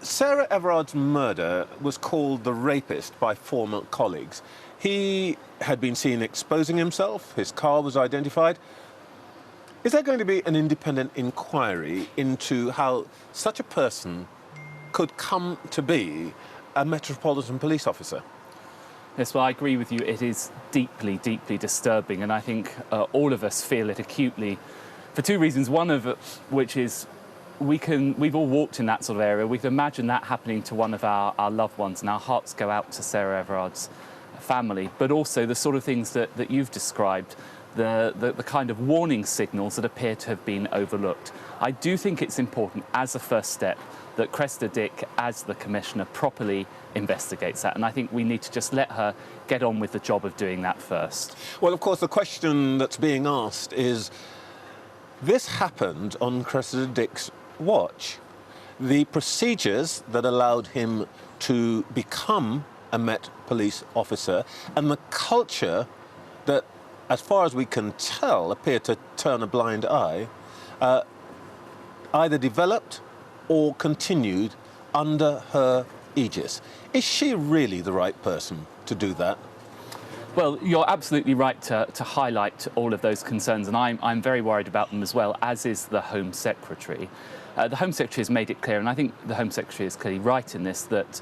Sarah Everard's murder was called the rapist by former colleagues. He had been seen exposing himself, his car was identified. Is there going to be an independent inquiry into how such a person could come to be a Metropolitan police officer? Yes, well, I agree with you. It is deeply, deeply disturbing, and I think all of us feel it acutely for two reasons. One of which is we've all walked in that sort of area. We can imagine that happening to one of our loved ones, and our hearts go out to Sarah Everard's family. But also the sort of things that you've described, the kind of warning signals that appear to have been overlooked. I do think it's important as a first step that Cressida Dick, as the Commissioner, properly investigates that. And I think we need to just let her get on with the job of doing that first. Well, of course, the question that's being asked is, this happened on Cressida Dick's watch. The procedures that allowed him to become a Met police officer and the culture that, as far as we can tell, appeared to turn a blind eye, either developed or continued under her aegis. Is she really the right person to do that? Well, you're absolutely right to highlight all of those concerns, and I'm very worried about them as well, as is the Home Secretary. The Home Secretary has made it clear, and I think the Home Secretary is clearly right in this, that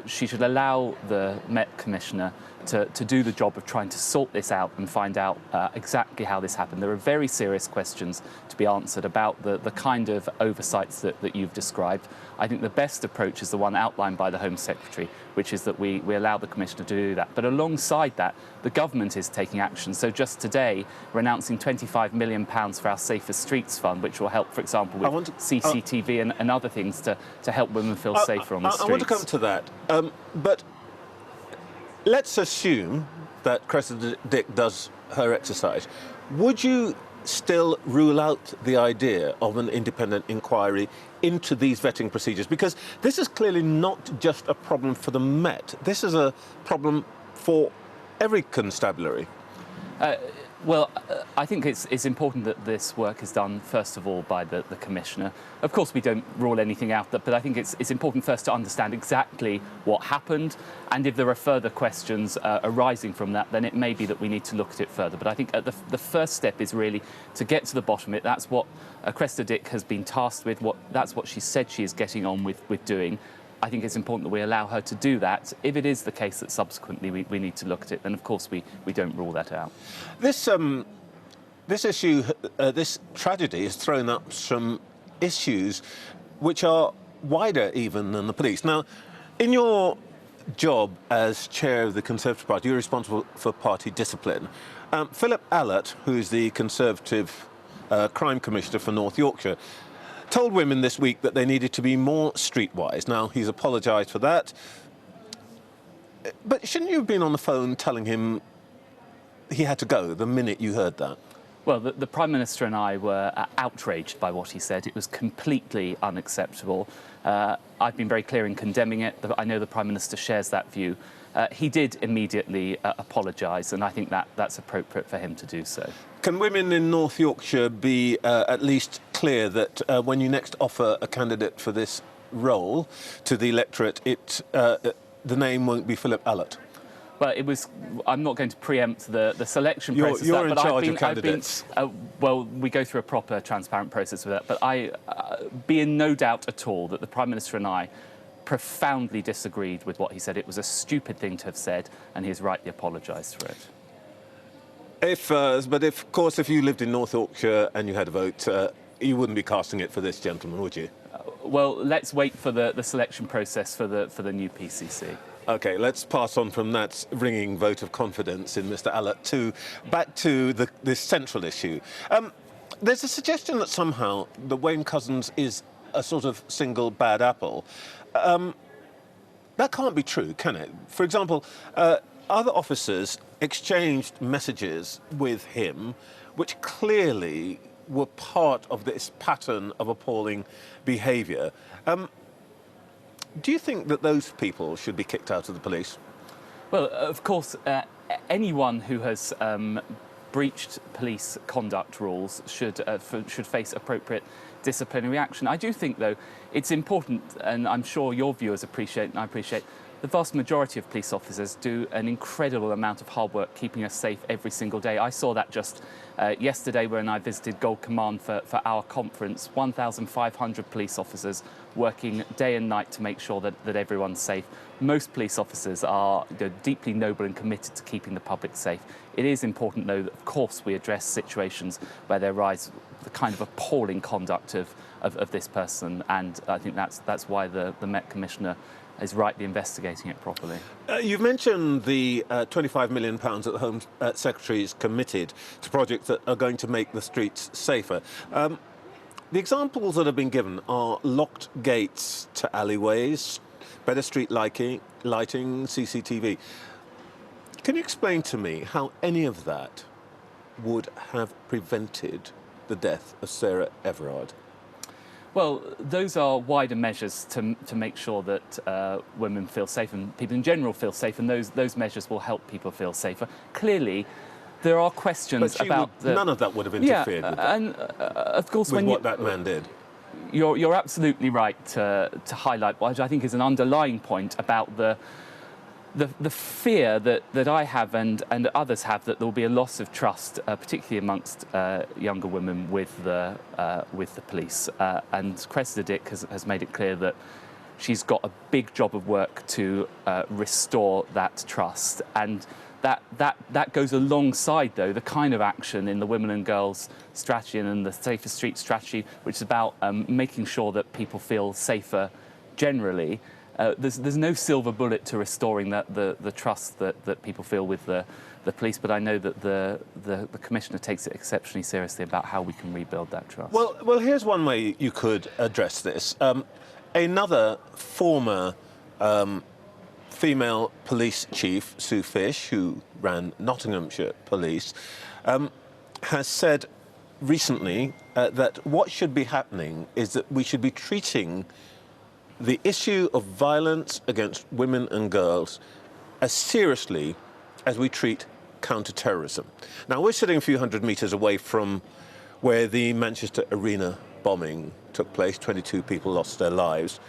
she should allow the Met Commissioner to do the job of trying to sort this out and find out exactly how this happened. There are very serious questions to be answered about the kind of oversights that you've described. I think the best approach is the one outlined by the Home Secretary, which is that we allow the Commissioner to do that. But alongside that, the government is taking action. So just today, we're announcing £25 million for our Safer Streets Fund, which will help, for example, with CCTV and other things to help women feel safer on the streets. I want to come to that. But let's assume that Cressida Dick does her exercise. Would you still rule out the idea of an independent inquiry into these vetting procedures? Because this is clearly not just a problem for the Met. This is a problem for every constabulary. Well, I think it's important that this work is done, first of all, by the Commissioner. Of course, we don't rule anything out, but I think it's important first to understand exactly what happened, and if there are further questions arising from that, then it may be that we need to look at it further. But I think the first step is really to get to the bottom of it. That's what Cressida Dick has been tasked with. That's what she said she is getting on with doing. I think it's important that we allow her to do that. If it is the case that subsequently we need to look at it, then of course we don't rule that out. This issue, this tragedy has thrown up some issues which are wider even than the police. Now, in your job as chair of the Conservative Party, you're responsible for party discipline. Philip Allott, who's the Conservative Crime Commissioner for North Yorkshire, told women this week that they needed to be more streetwise. Now, he's apologised for that. But shouldn't you have been on the phone telling him he had to go the minute you heard that? Well, the Prime Minister and I were outraged by what he said. It was completely unacceptable. I've been very clear in condemning it. I know the Prime Minister shares that view. He did immediately apologise, and I think that's appropriate for him to do so. Can women in North Yorkshire be at least clear that when you next offer a candidate for this role to the electorate, the name won't be Philip Allott? Well, I'm not going to preempt the selection process. You're in charge of candidates. Well, we go through a proper, transparent process with that. But I be in no doubt at all that the Prime Minister and I profoundly disagreed with what he said. It was a stupid thing to have said, and he has rightly apologised for it. But of course, if you lived in North Yorkshire and you had a vote, you wouldn't be casting it for this gentleman, would you? Well, let's wait for the selection process for the new PCC. OK, let's pass on from that ringing vote of confidence in Mr Allott back to this central issue. There's a suggestion that somehow the Wayne Couzens is a sort of single bad apple. That can't be true, can it? For example, other officers exchanged messages with him which clearly were part of this pattern of appalling behaviour. Do you think that those people should be kicked out of the police? Well, of course, anyone who has breached police conduct rules should face appropriate disciplinary action. I do think, though, it's important, and I'm sure your viewers appreciate, and I appreciate, the vast majority of police officers do an incredible amount of hard work keeping us safe every single day. I saw that just yesterday when I visited Gold Command for our conference. 1,500 police officers working day and night to make sure that everyone's safe. Most police officers are deeply noble and committed to keeping the public safe. It is important, though, that of course we address situations where there rise the kind of appalling conduct of this person, and I think that's why the Met Commissioner is rightly investigating it properly. You've mentioned the £25 million that the Home Secretary is committed to projects that are going to make the streets safer. The examples that have been given are locked gates to alleyways, better street lighting, CCTV. Can you explain to me how any of that would have prevented the death of Sarah Everard? Well, those are wider measures to make sure that women feel safe and people in general feel safe, and those measures will help people feel safer. Clearly, there are questions about none of that would have interfered with that, and of course, with what that man did. You're absolutely right to highlight what I think is an underlying point about the fear that I have and others have that there will be a loss of trust, particularly amongst younger women with the police. And Cressida Dick has made it clear that she's got a big job of work to restore that trust. And that goes alongside, though, the kind of action in the Women and Girls strategy and in the Safer Streets strategy, which is about making sure that people feel safer generally. There's no silver bullet to restoring the trust that people feel with the police, but I know that the Commissioner takes it exceptionally seriously about how we can rebuild that trust. Well, here's one way you could address this. Another former female police chief, Sue Fish, who ran Nottinghamshire Police, has said recently that what should be happening is that we should be treating the issue of violence against women and girls as seriously as we treat counter-terrorism. Now, we're sitting a few hundred metres away from where the Manchester Arena bombing took place. 22 people lost their lives.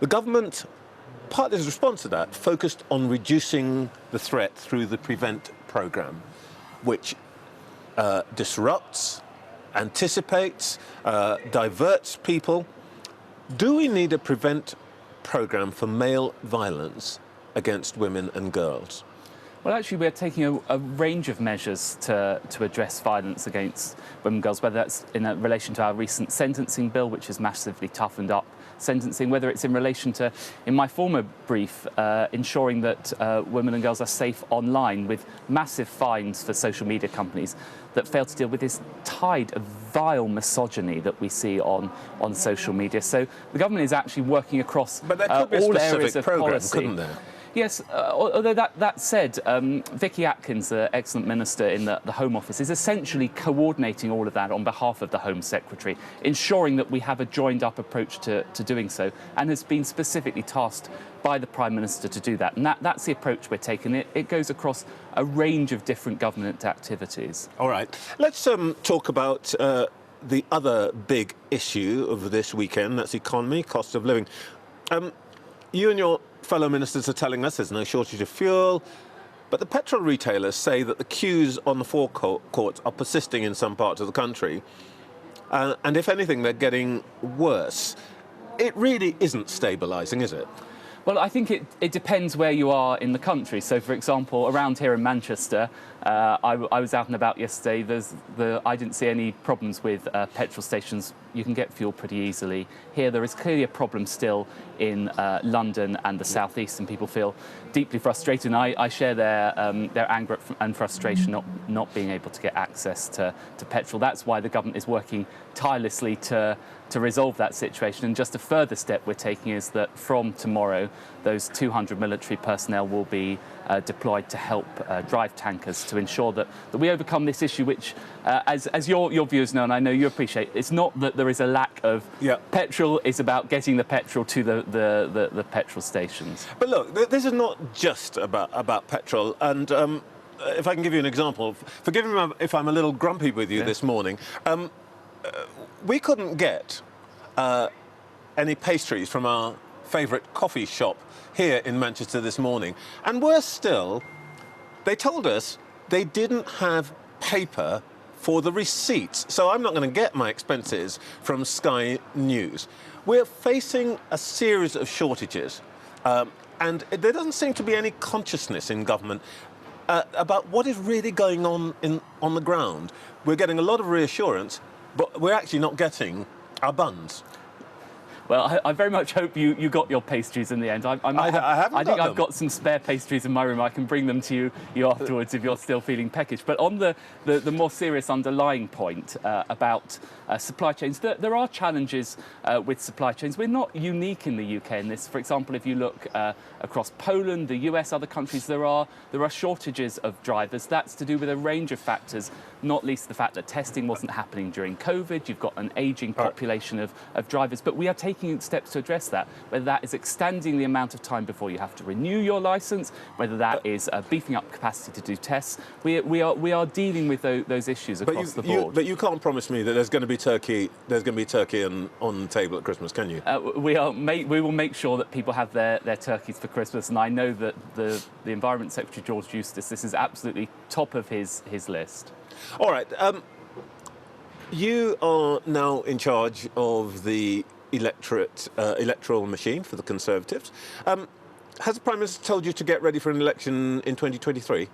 The government, partly as a response to that, focused on reducing the threat through the PREVENT programme, which disrupts, anticipates, diverts people. Do we need a PREVENT programme for male violence against women and girls? Well, actually, we're taking a range of measures to address violence against women and girls, whether that's in relation to our recent sentencing bill, which has massively toughened up sentencing, whether it's in relation to, in my former brief, ensuring that women and girls are safe online with massive fines for social media companies that fail to deal with this tide of vile misogyny that we see on social media. So the government is actually working across all areas of policy. Couldn't there? Yes, although that said, Vicky Atkins, the excellent minister in the Home Office, is essentially coordinating all of that on behalf of the Home Secretary, ensuring that we have a joined-up approach to doing so, and has been specifically tasked by the Prime Minister to do that. And that's the approach we're taking. It goes across a range of different government activities. All right. Let's talk about the other big issue of this weekend, that's economy, cost of living. You and your fellow ministers are telling us there's no shortage of fuel, but the petrol retailers say that the queues on the forecourts are persisting in some parts of the country, and if anything, they're getting worse. It really isn't stabilising, is it? Well, I think it depends where you are in the country. So, for example, around here in Manchester, I was out and about yesterday. I didn't see any problems with petrol stations. You can get fuel pretty easily. Here, there is clearly a problem still in London and the southeast, and people feel deeply frustrated. And I share their anger and frustration not being able to get access to petrol. That's why the government is working tirelessly to resolve that situation. And just a further step we're taking is that from tomorrow, those 200 military personnel will be deployed to help drive tankers to ensure that we overcome this issue, which, as your viewers know, and I know you appreciate, it's not that there is a lack of petrol, it's about getting the petrol to the petrol stations. But look, this is not just about petrol, and if I can give you an example, forgive me if I'm a little grumpy with you this morning, we couldn't get any pastries from our favourite coffee shop here in Manchester this morning. And worse still, they told us they didn't have paper for the receipts. So I'm not going to get my expenses from Sky News. We're facing a series of shortages. And there doesn't seem to be any consciousness in government about what is really going on on the ground. We're getting a lot of reassurance, but we're actually not getting our buns. Well, I very much hope you got your pastries in the end. I think I've got some spare pastries in my room. I can bring them to you afterwards if you're still feeling peckish. But on the more serious underlying point about supply chains, there are challenges with supply chains. We're not unique in the UK in this. For example, if you look across Poland, the US, other countries, there are shortages of drivers. That's to do with a range of factors, not least the fact that testing wasn't happening during COVID. You've got an ageing population of drivers. But we are taking steps to address that, whether that is extending the amount of time before you have to renew your licence, whether that is beefing up capacity to do tests. We are dealing with those issues across the board. But you can't promise me that there's going to be turkey. There's going to be turkey on the table at Christmas, can you? We will make sure that people have their turkeys for Christmas, and I know that the Environment Secretary George Eustice, this is absolutely top of his list. All right. You are now in charge of the electoral machine for the Conservatives. Has the Prime Minister told you to get ready for an election in 2023?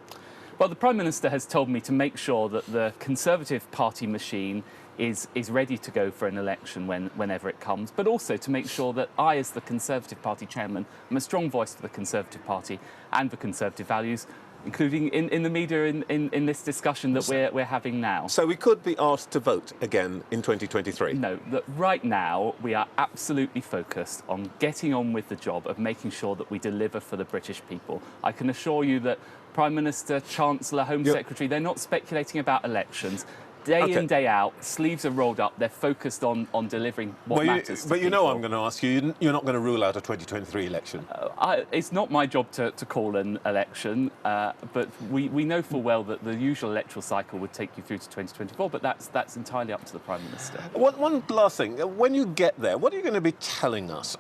Well, the Prime Minister has told me to make sure that the Conservative Party machine is ready to go for an election whenever it comes, but also to make sure that I, as the Conservative Party chairman, am a strong voice for the Conservative Party and for Conservative values, including in the media in this discussion that we're having now. So we could be asked to vote again in 2023? No, right now we are absolutely focused on getting on with the job of making sure that we deliver for the British people. I can assure you that Prime Minister, Chancellor, Home Secretary, they're not speculating about elections. Day in, day out, sleeves are rolled up. They're focused on delivering what matters to But you know people. I'm going to ask you, you're not going to rule out a 2023 election? It's not my job to call an election, but we know full well that the usual electoral cycle would take you through to 2024, but that's entirely up to the Prime Minister. One last thing. When you get there, what are you going to be telling us?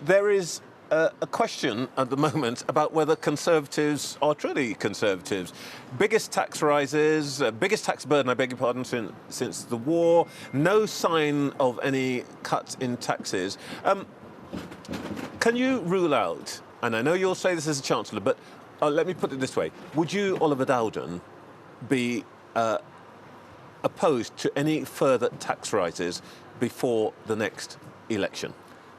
There is a question at the moment about whether Conservatives are truly Conservatives. Biggest tax rises, biggest tax burden, I beg your pardon, since the war. No sign of any cuts in taxes. Can you rule out, and I know you'll say this as a Chancellor, but let me put it this way. Would you, Oliver Dowden, be opposed to any further tax rises before the next election?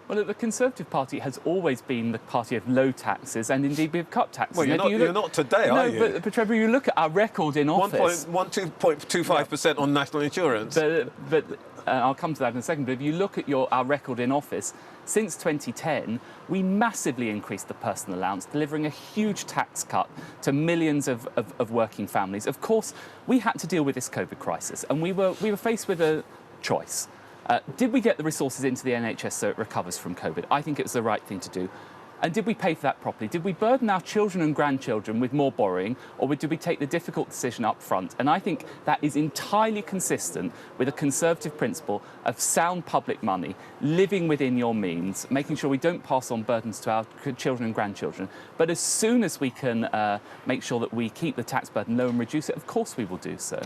Well, the Conservative Party has always been the party of low taxes, and indeed we've cut taxes. Well, you're not today, are you? No, but Trevor, you look at our record in office. 2.25% on national insurance. But I'll come to that in a second. But if you look at our record in office, since 2010, we massively increased the personal allowance, delivering a huge tax cut to millions of working families. Of course, we had to deal with this COVID crisis, and we were faced with a choice. Did we get the resources into the NHS so it recovers from COVID? I think it was the right thing to do. And did we pay for that properly? Did we burden our children and grandchildren with more borrowing, or did we take the difficult decision up front? And I think that is entirely consistent with a Conservative principle of sound public money, living within your means, making sure we don't pass on burdens to our children and grandchildren. But as soon as we can make sure that we keep the tax burden low and reduce it, of course we will do so.